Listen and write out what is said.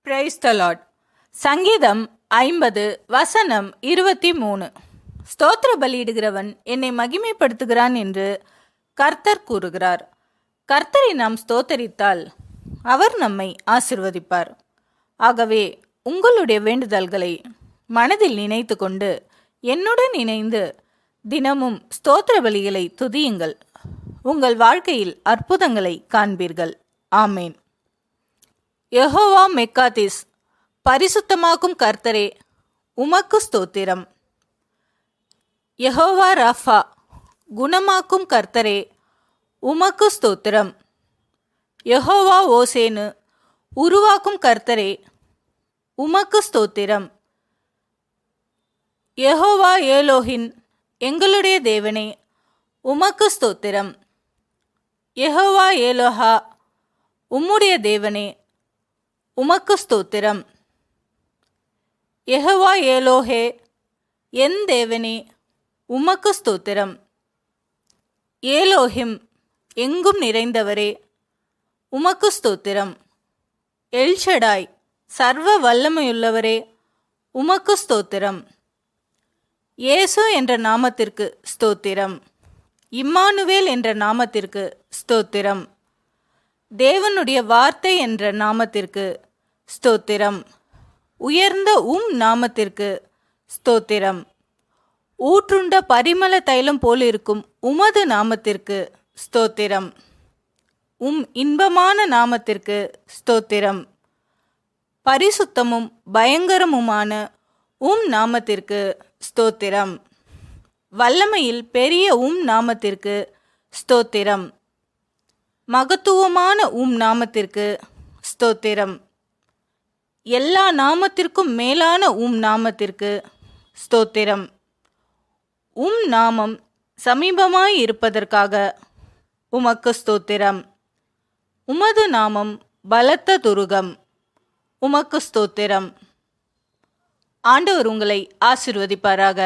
Praise the Lord. சங்கீதம் 50 வசனம் 23. ஸ்தோத்திர பலியிடுகிறவன் என்னை மகிமைப்படுத்துகிறான் என்று கர்த்தர் கூறுகிறார். கர்த்தரை நாம் ஸ்தோத்தரித்தால் அவர் நம்மை ஆசிர்வதிப்பார். ஆகவே உங்களுடைய வேண்டுதல்களை மனதில் நினைத்து கொண்டு என்னுடன் இணைந்து தினமும் ஸ்தோத்திர பலிகளை துதியுங்கள். உங்கள் வாழ்க்கையில் அற்புதங்களை காண்பீர்கள். ஆமேன். யெகோவா மெக்காதிஸ், பரிசுத்தமாக்கும் கர்த்தரே, உமக்கு ஸ்தோத்திரம். யெகோவா ராஃபா, குணமாக்கும் கர்த்தரே, உமக்கு ஸ்தோத்திரம். யெகோவா ஓசேனு, உருவாக்கும் கர்த்தரே, உமக்கு ஸ்தோத்திரம். யெகோவா ஏலோஹின், எங்களுடைய தேவனே, உமக்கு ஸ்தோத்திரம். யெகோவா ஏலோஹா, உம்முடைய தேவனே, உமக்கு ஸ்தோத்திரம். யெகோவா ஏலோஹே, என் தேவனே, உமக்கு ஸ்தோத்திரம். ஏலோஹிம், எங்கும் நிறைந்தவரே, உமக்கு ஸ்தோத்திரம். எல்ஷடாய், சர்வ வல்லமையுள்ளவரே, உமக்கு ஸ்தோத்திரம். இயேசு என்ற நாமத்திற்கு ஸ்தோத்திரம். இம்மானுவேல் என்ற நாமத்திற்கு ஸ்தோத்திரம். தேவனுடைய வார்த்தை என்ற நாமத்திற்கு ஸ்தோத்திரம். உயர்ந்த நாமத்திற்கு ஸ்தோத்திரம். ஊற்றுண்ட பரிமள தைலம் போலிருக்கும் உமது நாமத்திற்கு ஸ்தோத்திரம். இன்பமான நாமத்திற்கு ஸ்தோத்திரம். பரிசுத்தமும் பயங்கரமுமான நாமத்திற்கு ஸ்தோத்திரம். வல்லமையில் பெரிய நாமத்திற்கு ஸ்தோத்திரம். மகத்துவமான நாமத்திற்கு ஸ்தோத்திரம். எல்லா நாமத்திற்கும் மேலான நாமத்திற்கு ஸ்தோத்திரம். நாமம் சமீபமாய் இருப்பதற்காக உமக்கு ஸ்தோத்திரம். உமது நாமம் பலத்த துருகம், உமக்கு ஸ்தோத்திரம். ஆண்டவர் உங்களை ஆசீர்வதிப்பாராக.